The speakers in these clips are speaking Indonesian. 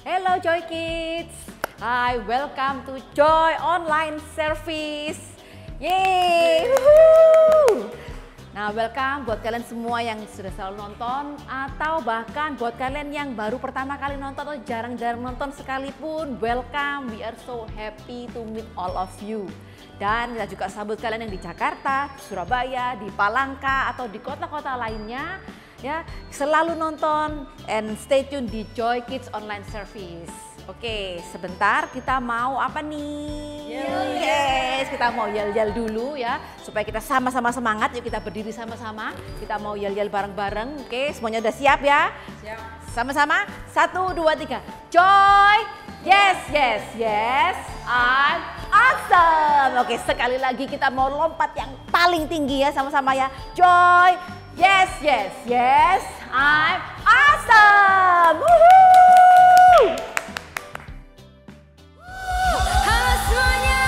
Hello Joy Kids. Hi, welcome to Joy Online Service. Yeay. Woohoo. Nah, welcome buat kalian semua yang sudah selalu nonton atau bahkan buat kalian yang baru pertama kali nonton atau jarang-jarang nonton sekalipun, welcome. We are so happy to meet all of you. Dan kita juga sambut kalian yang di Jakarta, Surabaya, di Palangka atau di kota-kota lainnya. Ya, selalu nonton and stay tune di Joy Kids Online Service. Oke, sebentar kita mau apa nih? Yes, kita mau yel-yel dulu ya, supaya kita sama-sama semangat. Yuk kita berdiri sama-sama, kita mau yel-yel bareng-bareng. Oke, semuanya udah siap ya? Siap. Sama-sama, 1, 2, 3. Joy, yes, yes, yes, I'm awesome. Oke, sekali lagi kita mau lompat yang paling tinggi ya, sama-sama ya. Joy, yes, yes, yes, I'm awesome. Woohoo! Halo semuanya,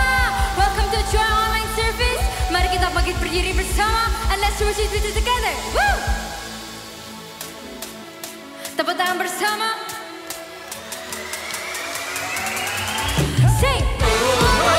welcome to Joy Online Service. Mari kita bangkit berdiri bersama and let's worship together. Woo! Tepuk tangan bersama. Sing. Firman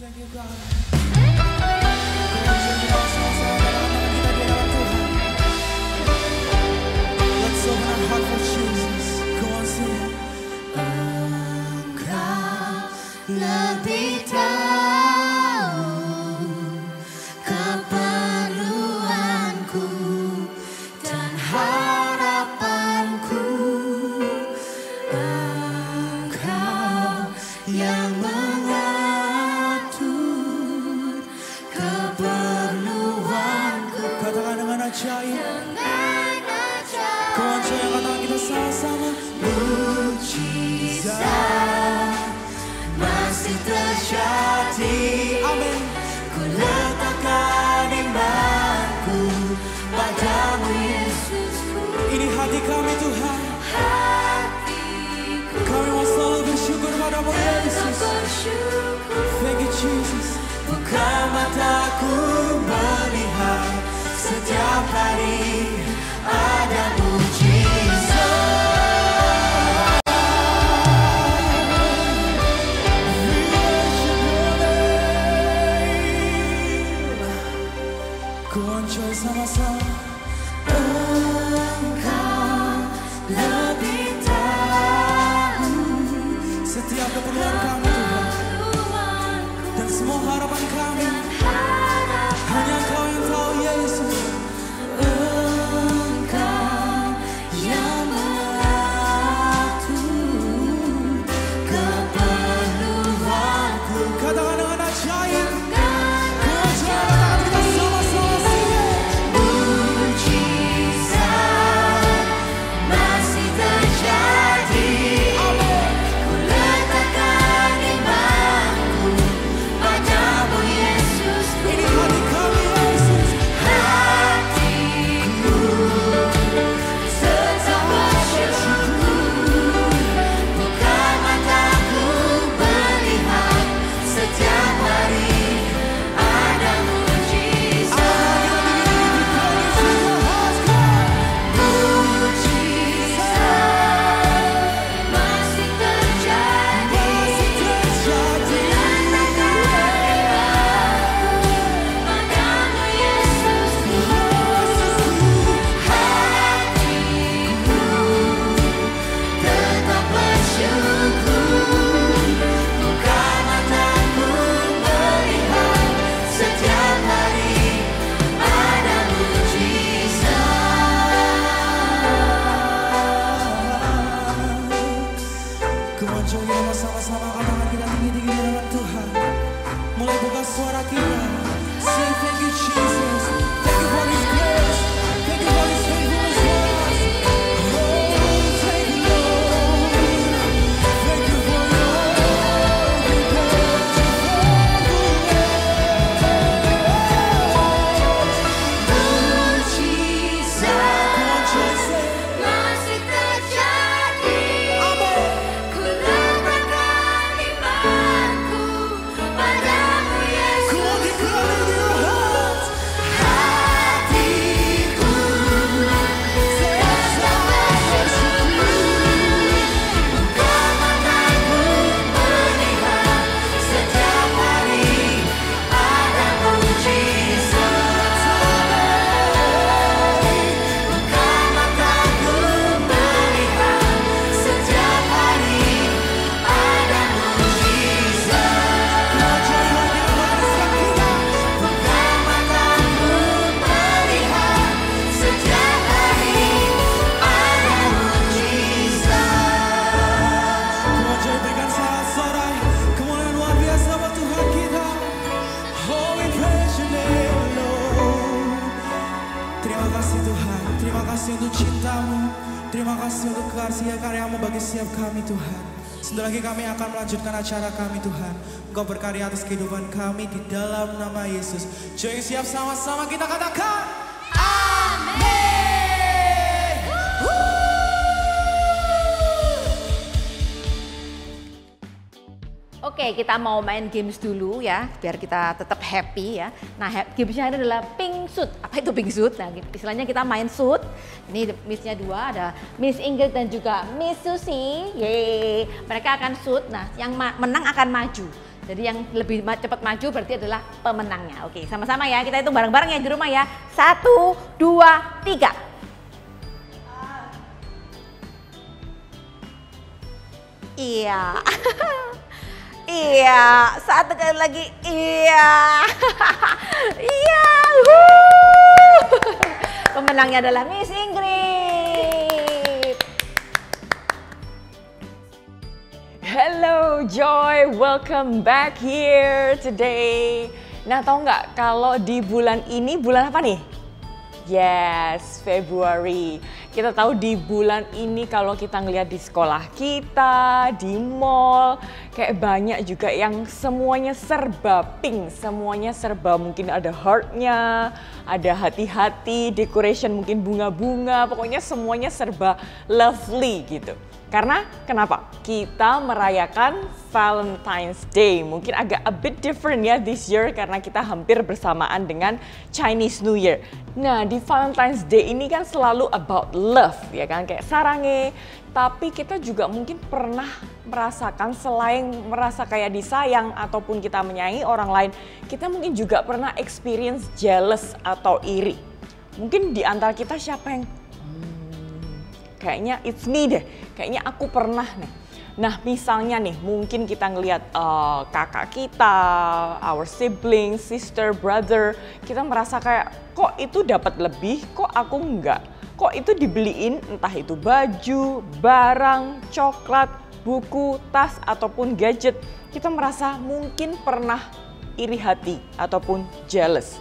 thank you God. Kita di dalam Tuhan. Let's open our heart for Jesus. Go on sing. Engkau lebih tahu keperluanku dan harapanku. Engkau yang mengatur keperluanku. Katakan dengan ajaib. Dengan ajaib. Go on sing, katakan kita sama-sama. Mujizat masih terjadi. Amin. Ku letakkan imanku padamu Yesusku. Ini hati kami Tuhan. Hatiku Kami mau selalu bersyukur padamu tetap Yesus. bersyukur. Thank you Jesus. Buka mataku melihat setiap hari ada mujizat. Go on Joy sama-sama. Engkau lebih tahu Setiap keperluan kami Tuhan. keperluanku Dan semua harapan kami. dan harapan. Hanya Engkau yang tahu Yesus. Engkau yang mengatur keperluanku. Katakan dengan ajaib. Dengan Go on Joy, katakan kita sama-sama sing. mujizat masih terjadi. Amin. Ku letakkan imanku padamu Yesusku. Ini hati kami Yesus. Hatiku tetap bersyukur. Buka mataku melihat setiap hari ada mujizat. Mujizat masih terjadi. Padamu Yesusku. Hatiku tetap bersyukur. Buka mataku melihat setiap hari ada mujizat. Come on Joy, kita sama-sama katakan kita tinggi-tinggi di dalam Tuhan. Mulai buka suara kita. Say thank you Jesus. Thank you for His grace. Thank you for His faithfulness for us. Oh, thank you Lord. Thank you for your Mujizat masih terjadi. Ku letakkan imanku padamu Yesus. Hatiku tetap bersyukur. Buka mataku melihat setiap hari ada mujizat. Buka mataku melihat setiap hari ada mujizat. Buka mataku melihat setiap hari ada mujizat. Come on Joy, berikan sorak-sorai kemuliaan luar biasa buat Tuhan kita. Oh, we praise your name, Lord. Terima kasih Tuhan, terima kasih untuk cinta-Mu, terima kasih untuk karya-karya-Mu bagi setiap kami Tuhan. Sebentar lagi kami akan melanjutkan acara kami Tuhan. Engkau berkarya atas kehidupan kami di dalam nama Yesus. Joy siap sama-sama kita katakan. Amin. Oke, kita mau main games dulu ya, biar kita tetap happy ya. Nah, gamesnya ini adalah pink suit. Apa itu pink suit? Nah, istilahnya kita main suit. Ini Miss-nya dua, ada Miss Ingrid dan juga Miss Susi. Yeay, mereka akan suit. Nah, yang menang akan maju. Jadi yang lebih cepat maju berarti adalah pemenangnya. Oke, sama-sama ya, kita hitung bareng-bareng ya di rumah ya. 1, 2, 3. Iya. Iya, satu kali lagi. Iya. Iya. Pemenangnya adalah Miss Ingrid. Hello Joy, welcome back here today. Nah, tahu nggak kalau di bulan ini bulan apa nih? Yes, February. Kita tahu di bulan ini kalau kita ngeliat di sekolah kita, di mall, kayak banyak juga yang semuanya serba pink, semuanya serba mungkin ada heart-nya, ada hati-hati, decoration mungkin bunga-bunga, pokoknya semuanya serba lovely gitu. Karena kenapa? Kita merayakan Valentine's Day. Mungkin agak a bit different ya this year karena kita hampir bersamaan dengan Chinese New Year. Nah, di Valentine's Day ini kan selalu about love ya kan, kayak sarange. Tapi kita juga mungkin pernah merasakan selain merasa kayak disayang ataupun kita menyayangi orang lain, kita mungkin juga pernah experience jealous atau iri. Mungkin di antara kita siapa yang kayaknya it's me deh, kayaknya aku pernah nih. Nah, misalnya nih, mungkin kita ngelihat kakak kita, our siblings, sister, brother, kita merasa kayak kok itu dapat lebih, kok aku enggak. Kok itu dibeliin entah itu baju, barang, coklat, buku, tas, ataupun gadget. Kita merasa mungkin pernah iri hati ataupun jealous.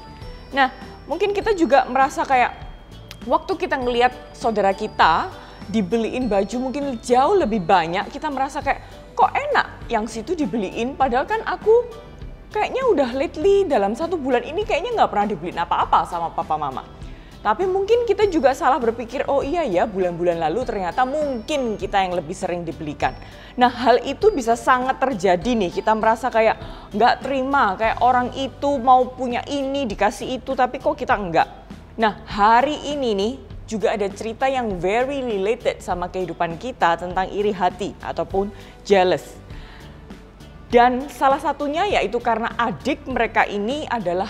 Nah, mungkin kita juga merasa kayak waktu kita ngelihat saudara kita dibeliin baju mungkin jauh lebih banyak, kita merasa kayak kok enak yang situ dibeliin, padahal kan aku kayaknya udah lately dalam 1 bulan ini kayaknya nggak pernah dibeliin apa-apa sama papa mama. Tapi mungkin kita juga salah berpikir, oh iya ya bulan-bulan lalu ternyata mungkin kita yang lebih sering dibelikan. Nah, hal itu bisa sangat terjadi nih, kita merasa kayak nggak terima, kayak orang itu mau punya ini dikasih itu tapi kok kita enggak. Nah, hari ini nih juga ada cerita yang very related sama kehidupan kita tentang iri hati ataupun jealous. Dan salah satunya yaitu karena adik mereka ini adalah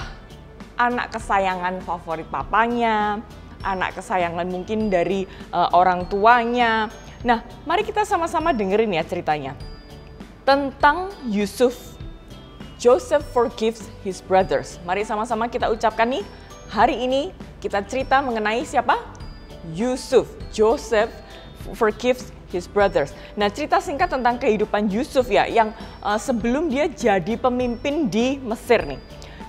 anak kesayangan favorit papanya, anak kesayangan mungkin dari orang tuanya. Nah, mari kita sama-sama dengerin ya ceritanya. Tentang Yusuf. Joseph forgives his brothers. Mari sama-sama kita ucapkan nih, hari ini kita cerita mengenai siapa? Yusuf. Joseph forgives his brothers. Nah, cerita singkat tentang kehidupan Yusuf ya, yang sebelum dia jadi pemimpin di Mesir nih.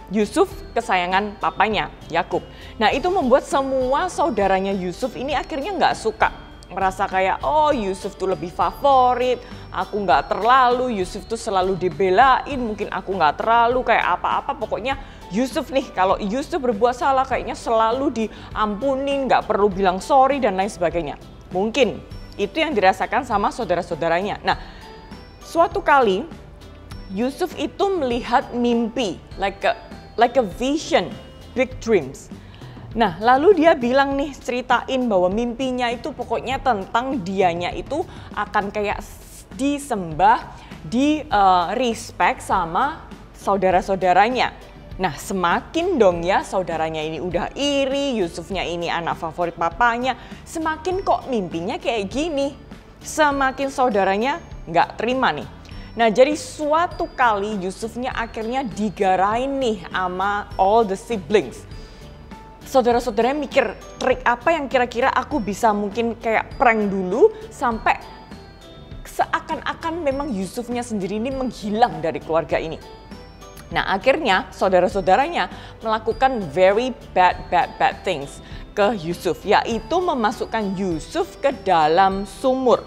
Yusuf kesayangan papanya, Yakub. Nah, itu membuat semua saudaranya Yusuf ini akhirnya nggak suka. Merasa kayak, oh Yusuf tuh lebih favorit, aku nggak terlalu, Yusuf tuh selalu dibelain, mungkin aku nggak terlalu kayak apa-apa, pokoknya Yusuf nih, kalau Yusuf berbuat salah kayaknya selalu diampunin, nggak perlu bilang sorry dan lain sebagainya. Mungkin itu yang dirasakan sama saudara-saudaranya. Nah, suatu kali Yusuf itu melihat mimpi, like a vision, big dreams. Nah, lalu dia bilang nih, ceritain bahwa mimpinya itu pokoknya tentang dianya itu akan kayak disembah, di respect sama saudara-saudaranya. Nah, semakin dong ya saudaranya ini udah iri, Yusufnya ini anak favorit papanya, semakin kok mimpinya kayak gini. Semakin saudaranya nggak terima nih. Nah, jadi suatu kali Yusufnya akhirnya digarain nih sama all the siblings. Saudara-saudaranya mikir trik apa yang kira-kira aku bisa mungkin kayak prank dulu sampai seakan-akan memang Yusufnya sendiri ini menghilang dari keluarga ini. Nah, akhirnya saudara-saudaranya melakukan very bad things ke Yusuf, yaitu memasukkan Yusuf ke dalam sumur.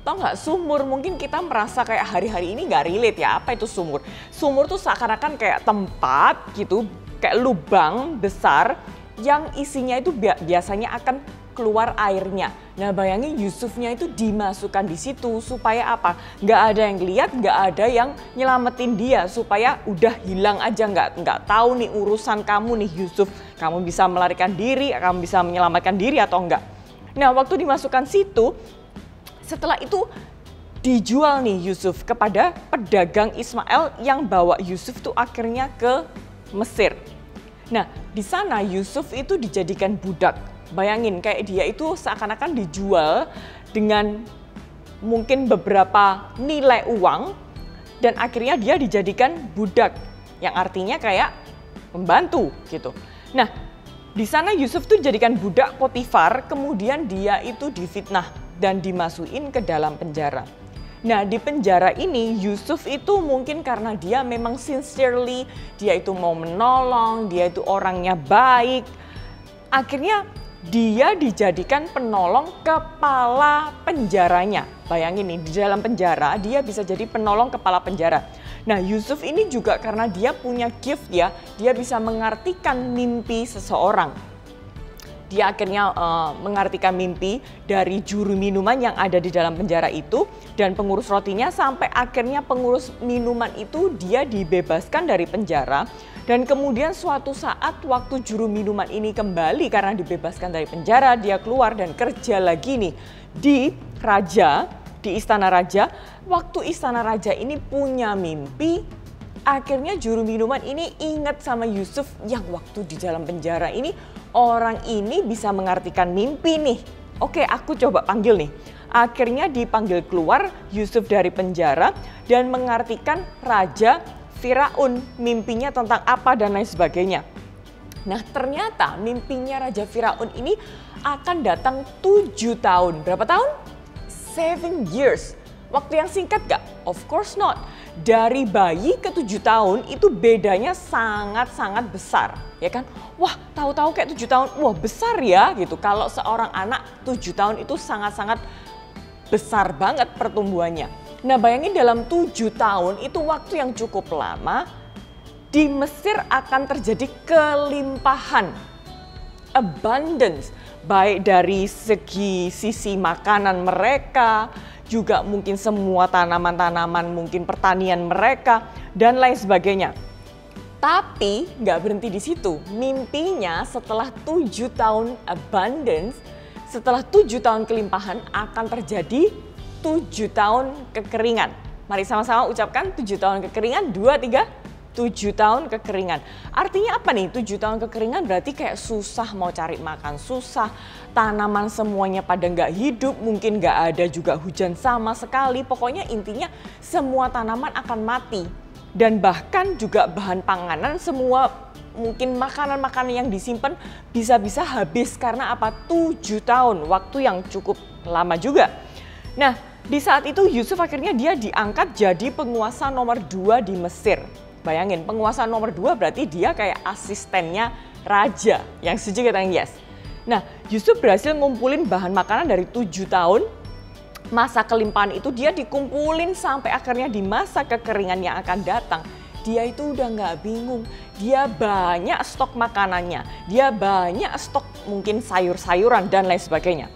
Tahu nggak sumur? Mungkin kita merasa kayak hari-hari ini nggak relate ya, apa itu sumur? Sumur tuh seakan-akan kayak tempat gitu, kayak lubang besar yang isinya itu biasanya akan keluar airnya. Nah, bayangin Yusufnya itu dimasukkan di situ supaya apa? Nggak ada yang lihat, nggak ada yang nyelamatin dia supaya udah hilang aja, nggak tahu nih urusan kamu nih Yusuf. Kamu bisa melarikan diri, kamu bisa menyelamatkan diri atau enggak. Nah, waktu dimasukkan situ, setelah itu dijual nih Yusuf kepada pedagang Ismail yang bawa Yusuf tuh akhirnya ke Mesir. Nah, di sana Yusuf itu dijadikan budak. Bayangin kayak dia itu seakan-akan dijual dengan mungkin beberapa nilai uang dan akhirnya dia dijadikan budak yang artinya kayak pembantu gitu. Nah, di sana Yusuf tuh dijadikan budak Potifar, kemudian dia itu difitnah dan dimasukin ke dalam penjara. Nah, di penjara ini Yusuf itu mungkin karena dia memang sincerely, dia itu mau menolong, dia itu orangnya baik. Akhirnya dia dijadikan penolong kepala penjaranya. Bayangin nih, di dalam penjara dia bisa jadi penolong kepala penjara. Nah, Yusuf ini juga karena dia punya gift ya, dia bisa mengartikan mimpi seseorang. Dia akhirnya mengartikan mimpi dari juru minuman yang ada di dalam penjara itu dan pengurus rotinya, sampai akhirnya pengurus minuman itu dia dibebaskan dari penjara. Dan kemudian suatu saat waktu juru minuman ini kembali karena dibebaskan dari penjara, dia keluar dan kerja lagi nih di istana raja. Waktu istana raja ini punya mimpi, akhirnya juru minuman ini ingat sama Yusuf yang waktu di dalam penjara ini, orang ini bisa mengartikan mimpi nih. Oke, aku coba panggil nih. Akhirnya dipanggil keluar Yusuf dari penjara dan mengartikan Raja Firaun, mimpinya tentang apa dan lain sebagainya. Nah, ternyata mimpinya Raja Firaun ini akan datang 7 tahun. Berapa tahun? 7 years. Waktu yang singkat gak? Of course not. Dari bayi ke 7 tahun itu bedanya sangat-sangat besar, ya kan? Wah, tahu-tahu kayak 7 tahun, wah besar ya gitu. Kalau seorang anak 7 tahun itu sangat-sangat besar banget pertumbuhannya. Nah, bayangin dalam 7 tahun itu waktu yang cukup lama. Di Mesir akan terjadi kelimpahan, abundance, baik dari sisi makanan mereka, juga mungkin semua tanaman-tanaman, mungkin pertanian mereka, dan lain sebagainya. Tapi nggak berhenti di situ. Mimpinya setelah 7 tahun abundance, setelah 7 tahun kelimpahan akan terjadi 7 tahun kekeringan. Mari sama-sama ucapkan 7 tahun kekeringan, 2, 3, 7 tahun kekeringan. Artinya apa nih 7 tahun kekeringan? Berarti kayak susah mau cari makan, susah. Tanaman semuanya pada nggak hidup, mungkin nggak ada juga hujan sama sekali. Pokoknya intinya semua tanaman akan mati. Dan bahkan juga bahan panganan, semua mungkin makanan-makanan yang disimpan bisa-bisa habis karena apa? 7 tahun, waktu yang cukup lama juga. Nah, di saat itu Yusuf akhirnya dia diangkat jadi penguasa nomor 2 di Mesir. Bayangin, penguasa nomor 2 berarti dia kayak asistennya raja. Yang setuju katakan yes. Nah, Yusuf berhasil ngumpulin bahan makanan dari 7 tahun. Masa kelimpahan itu dia dikumpulin sampai akhirnya di masa kekeringan yang akan datang. Dia itu udah nggak bingung. Dia banyak stok makanannya. Dia banyak stok mungkin sayur-sayuran dan lain sebagainya.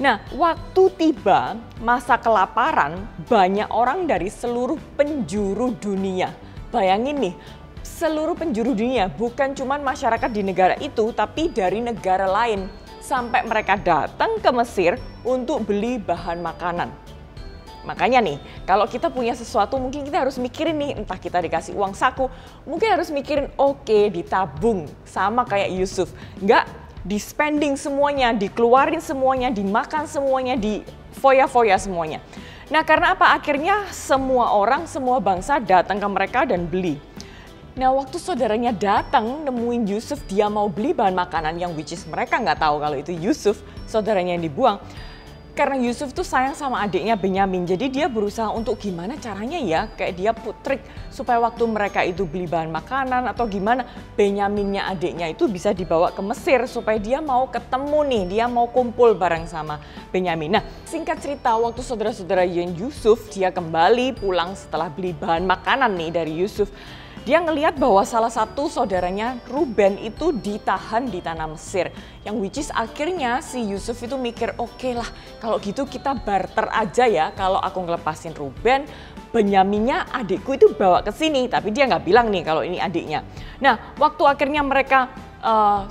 Nah, waktu tiba masa kelaparan, banyak orang dari seluruh penjuru dunia. Bayangin nih, seluruh penjuru dunia, bukan cuma masyarakat di negara itu, tapi dari negara lain. Sampai mereka datang ke Mesir untuk beli bahan makanan. Makanya nih, kalau kita punya sesuatu mungkin kita harus mikirin nih, entah kita dikasih uang saku, mungkin harus mikirin oke, ditabung sama kayak Yusuf. Nggak di-spending semuanya, dikeluarin semuanya, dimakan semuanya, di foya-foya semuanya. Nah, karena apa? Akhirnya semua orang, semua bangsa datang ke mereka dan beli. Nah, waktu saudaranya datang nemuin Yusuf, dia mau beli bahan makanan yang which is mereka nggak tahu kalau itu Yusuf, saudaranya yang dibuang. Karena Yusuf tuh sayang sama adiknya Benyamin, jadi dia berusaha untuk gimana caranya ya, kayak dia put trik supaya waktu mereka itu beli bahan makanan atau gimana, Benyaminnya adiknya itu bisa dibawa ke Mesir supaya dia mau ketemu nih, dia mau kumpul bareng sama Benyamin. Nah, singkat cerita waktu saudara-saudara Yusuf, dia kembali pulang setelah beli bahan makanan nih dari Yusuf. Dia ngelihat bahwa salah satu saudaranya Ruben itu ditahan di tanah Mesir. Yang which is akhirnya si Yusuf itu mikir, oke lah kalau gitu kita barter aja ya, kalau aku ngelepasin Ruben, Benyaminnya adikku itu bawa ke sini. Tapi dia nggak bilang nih kalau ini adiknya. Nah, waktu akhirnya mereka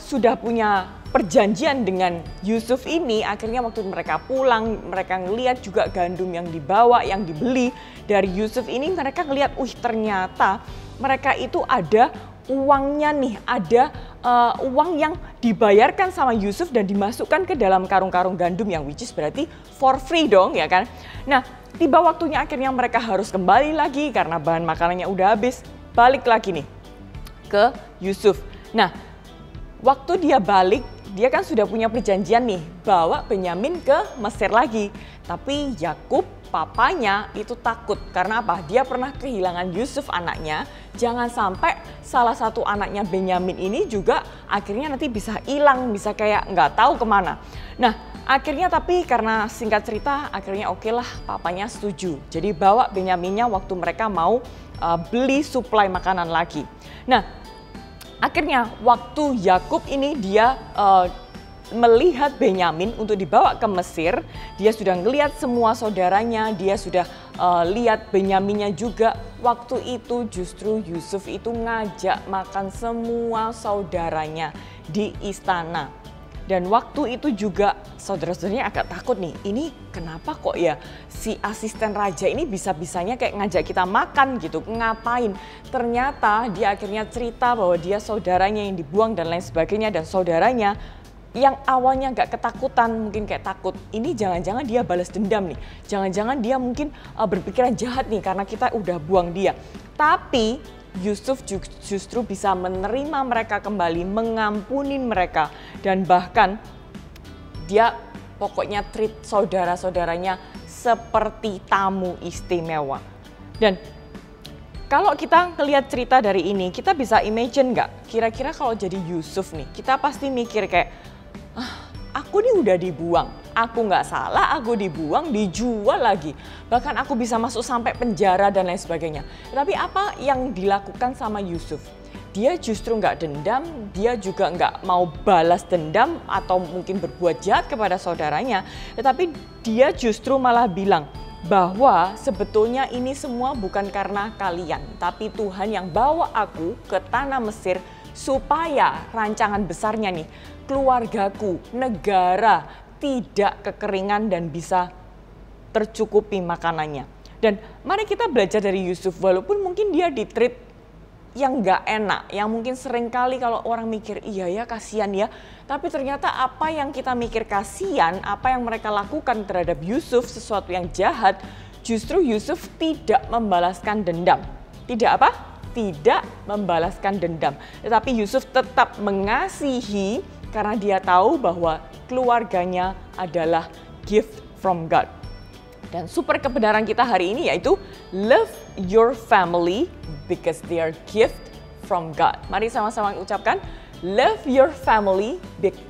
sudah punya perjanjian dengan Yusuf ini, akhirnya waktu mereka pulang, mereka ngelihat juga gandum yang dibawa, yang dibeli dari Yusuf ini, mereka ngelihat, ternyata mereka itu ada uangnya nih, ada uang yang dibayarkan sama Yusuf dan dimasukkan ke dalam karung-karung gandum yang which is berarti for free dong ya kan. Nah, tiba waktunya akhirnya mereka harus kembali lagi karena bahan makanannya udah habis, balik lagi nih ke Yusuf. Nah, waktu dia balik, dia kan sudah punya perjanjian nih, bawa Benyamin ke Mesir lagi. Tapi Yakub, papanya itu takut. Karena apa? Dia pernah kehilangan Yusuf anaknya. Jangan sampai salah satu anaknya Benyamin ini juga akhirnya nanti bisa hilang, bisa kayak nggak tahu kemana. Nah, akhirnya tapi karena singkat cerita, akhirnya oke lah papanya setuju. Jadi bawa Benyaminnya waktu mereka mau beli suplai makanan lagi. Nah, akhirnya waktu Yakub ini dia melihat Benyamin untuk dibawa ke Mesir, dia sudah ngelihat semua saudaranya, dia sudah lihat Benyaminnya juga. Waktu itu justru Yusuf itu ngajak makan semua saudaranya di istana. Dan waktu itu juga saudara-saudaranya agak takut nih, ini kenapa kok ya si asisten raja ini bisa-bisanya kayak ngajak kita makan gitu, ngapain? Ternyata dia akhirnya cerita bahwa dia saudaranya yang dibuang dan lain sebagainya, dan saudaranya yang awalnya gak ketakutan, mungkin kayak takut, ini jangan-jangan dia balas dendam nih, jangan-jangan dia mungkin berpikiran jahat nih karena kita udah buang dia. Tapi Yusuf justru bisa menerima mereka kembali, mengampuni mereka, dan bahkan dia pokoknya treat saudara-saudaranya seperti tamu istimewa. Dan kalau kita ngelihat cerita dari ini, kita bisa imagine nggak? Kira-kira kalau jadi Yusuf nih, kita pasti mikir kayak, aku nih udah dibuang, aku nggak salah, aku dibuang, dijual lagi. Bahkan aku bisa masuk sampai penjara dan lain sebagainya. Tapi apa yang dilakukan sama Yusuf? Dia justru nggak dendam, dia juga nggak mau balas dendam atau mungkin berbuat jahat kepada saudaranya. Tetapi dia justru malah bilang bahwa sebetulnya ini semua bukan karena kalian, tapi Tuhan yang bawa aku ke tanah Mesir supaya rancangan besarnya nih, keluargaku, negara tidak kekeringan dan bisa tercukupi makanannya. Dan mari kita belajar dari Yusuf, walaupun mungkin dia di-treat yang gak enak, yang mungkin sering kali kalau orang mikir, iya ya kasihan ya, tapi ternyata apa yang kita mikir kasihan, apa yang mereka lakukan terhadap Yusuf, sesuatu yang jahat, justru Yusuf tidak membalaskan dendam. Tidak apa? Tidak membalaskan dendam. Tetapi Yusuf tetap mengasihi karena dia tahu bahwa keluarganya adalah gift from God. Dan super kebenaran kita hari ini yaitu love your family because they are gift from God. Mari sama-sama ucapkan love your family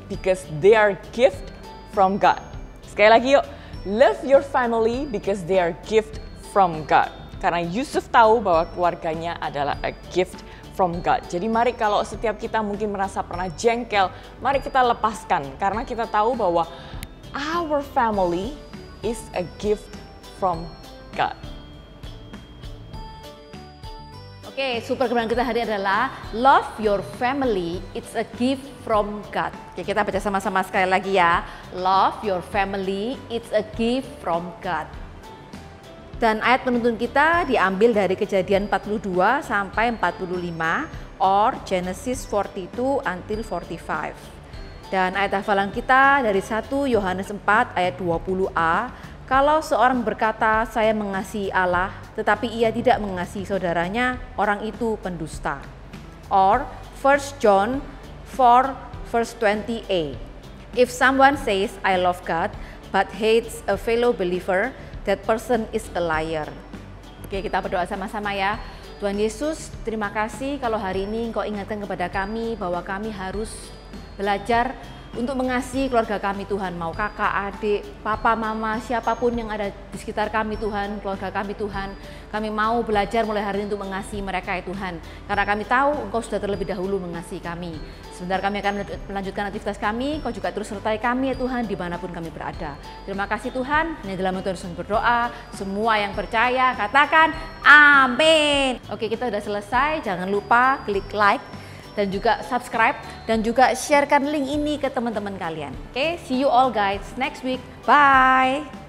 because they are gift from God. Sekali lagi yuk, love your family because they are gift from God. Karena Yusuf tahu bahwa keluarganya adalah a gift from God. Jadi mari kalau setiap kita mungkin merasa pernah jengkel, mari kita lepaskan. Karena kita tahu bahwa our family is a gift from God. Oke, super kebenaran kita hari adalah love your family, it's a gift from God. Oke, kita baca sama-sama sekali lagi ya. Love your family, it's a gift from God. Dan ayat penuntun kita diambil dari Kejadian 42 sampai 45 or Genesis 42 until 45. Dan ayat hafalan kita dari 1 Yohanes 4 ayat 20a. Kalau seorang berkata saya mengasihi Allah tetapi ia tidak mengasihi saudaranya, orang itu pendusta. Or 1 John 4 verse 20a. If someone says I love God but hates a fellow believer, that person is a liar. Oke, kita berdoa sama-sama ya. Tuhan Yesus, terima kasih kalau hari ini Engkau ingatkan kepada kami bahwa kami harus belajar untuk mengasihi keluarga kami Tuhan, mau kakak, adik, papa, mama, siapapun yang ada di sekitar kami Tuhan, keluarga kami Tuhan. Kami mau belajar mulai hari ini untuk mengasihi mereka ya Tuhan, karena kami tahu Engkau sudah terlebih dahulu mengasihi kami. Sebentar kami akan melanjutkan aktivitas kami, Engkau juga terus sertai kami ya Tuhan dimanapun kami berada. Terima kasih Tuhan, hanya dalam Tuhan berdoa, semua yang percaya katakan amin. Oke, kita sudah selesai, jangan lupa klik like dan juga subscribe dan juga sharekan link ini ke teman-teman kalian. Oke, see you all guys next week. Bye.